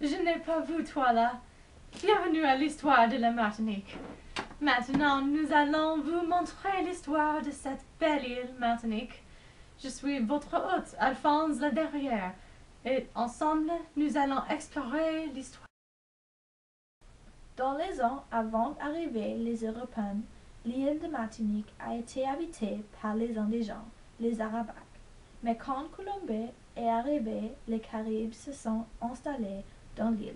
je n'ai pas vu toi là. Bienvenue à l'histoire de la Martinique. Maintenant, nous allons vous montrer l'histoire de cette belle île Martinique. Je suis votre hôte, Alphonse Laderrière, et ensemble, nous allons explorer l'histoire. Dans les ans avant d'arriver les Européens, l'île de Martinique a été habitée par les indigènes, les Arabaques. Mais quand Colombie est arrivé, les Caraïbes se sont installés dans l'île.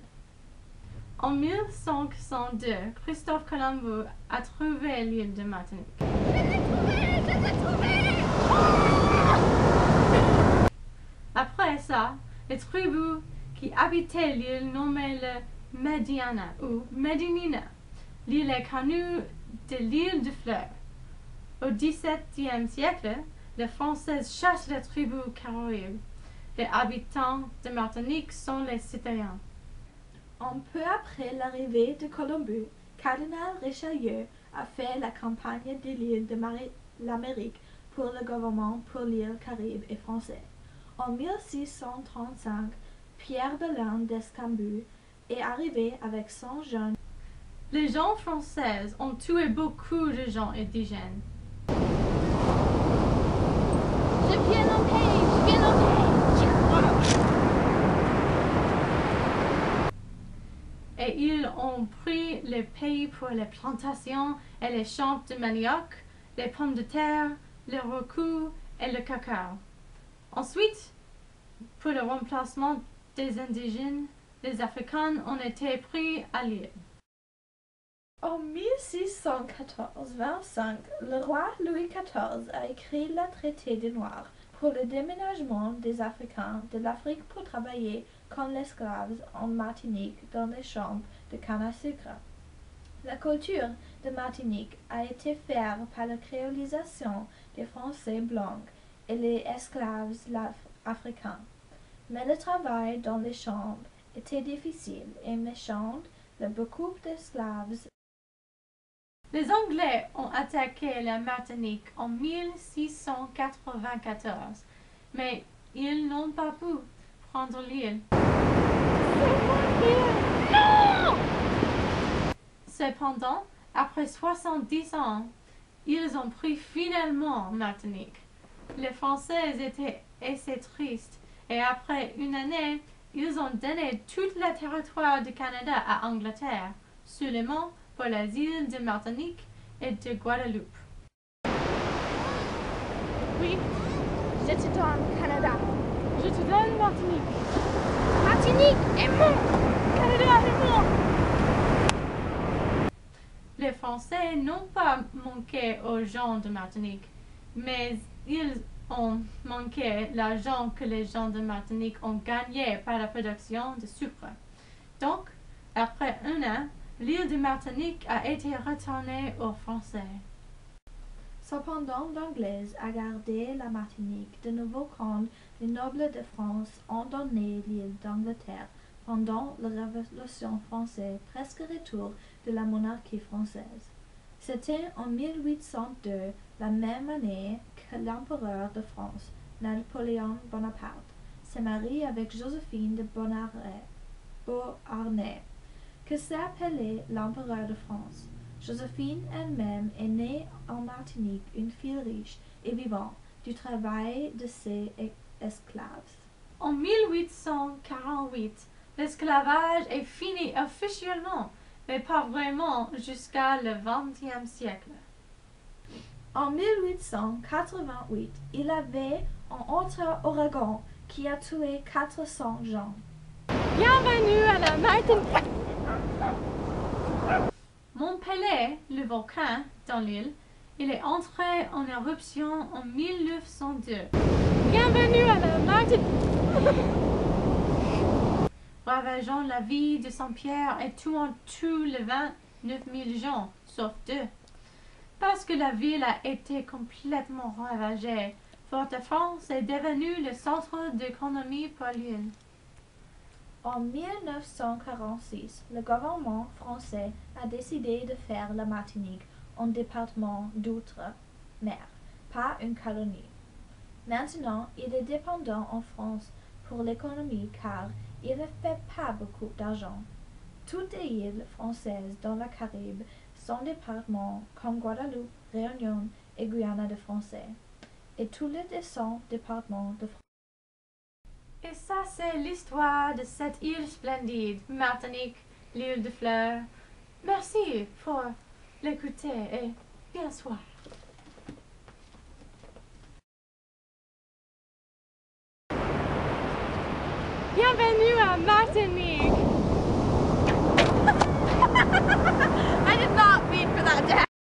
En 1502, Christophe Colomb a trouvé l'île de Martinique. Je l'ai trouvé! Après ça, les tribus qui habitaient l'île nommaient le Mediana ou Medinina. L'île est connue de l'île de Fleurs. Au XVIIe siècle, les Français chassent les tribus caraïbes. Les habitants de Martinique sont les citoyens. Un peu après l'arrivée de Colombie, Cardinal Richelieu a fait la campagne de l'île de l'Amérique pour le gouvernement pour l'île Caraïbe et français. En 1635, Pierre Belin d'Escambus est arrivé avec 100 jeunes. Les gens français ont tué beaucoup de gens indigènes. Je viens en paix! Je viens en paix! Et ils ont pris le pays pour les plantations et les champs de manioc, les pommes de terre, le rocou et le cacao. Ensuite, pour le remplacement des indigènes, les Africains ont été pris à l'île. En 1614-25, le roi Louis XIV a écrit le traité des Noirs pour le déménagement des Africains de l'Afrique pour travailler comme esclaves en Martinique dans les champs de canne à sucre. La culture de Martinique a été faite par la créolisation des Français blancs et les esclaves africains. Mais le travail dans les champs était difficile et méchant de beaucoup d'esclaves. Les Anglais ont attaqué la Martinique en 1694, mais ils n'ont pas pu prendre l'île. Non! Cependant, après 70 ans, ils ont pris finalement Martinique. Les Français étaient assez tristes et après une année, ils ont donné tout le territoire du Canada à Angleterre, seulement pour les îles de Martinique et de Guadeloupe. Oui, je te donne Canada. Je te donne Martinique. Martinique est mon! Canada est mon! Les Français n'ont pas manqué aux gens de Martinique, mais ils ont manqué l'argent que les gens de Martinique ont gagné par la production de sucre. Donc, après un an, l'île de Martinique a été retournée aux Français. Cependant, l'Anglaise a gardé la Martinique de nouveau quand les nobles de France ont donné l'île d'Angleterre pendant la Révolution française, presque retour de la monarchie française. C'était en 1802, la même année que l'empereur de France, Napoléon Bonaparte, s'est marié avec Joséphine de Beauharnais, que s'appelait l'empereur de France. Joséphine elle-même est née en Martinique, une fille riche et vivante du travail de ses esclaves. En 1848, l'esclavage est fini officiellement, mais pas vraiment jusqu'à le XXe siècle. En 1888, il y avait un Ouragan qui a tué 400 gens. Bienvenue à la Martinique! Mont-Pelé, le volcan dans l'île, il est entré en éruption en 1902. Bienvenue à la Martinique! Ravageant la vie de Saint-Pierre et tuant tous les 29 000 gens, sauf 2. Parce que la ville a été complètement ravagée, Fort-de-France est devenu le centre d'économie pour l'île. En 1946, le gouvernement français a décidé de faire la Martinique un département d'outre-mer, pas une colonie. Maintenant, il est dépendant en France pour l'économie car il ne fait pas beaucoup d'argent. Toutes les îles françaises dans la Caraïbe sont départements comme Guadeloupe, Réunion et Guyana de français, et tous les 200 départements de France. Et ça, c'est l'histoire de cette île splendide, Martinique, l'île de Fleurs. Merci pour l'écouter et bien soir. Bienvenue à Martinique. I did not mean for that to happen.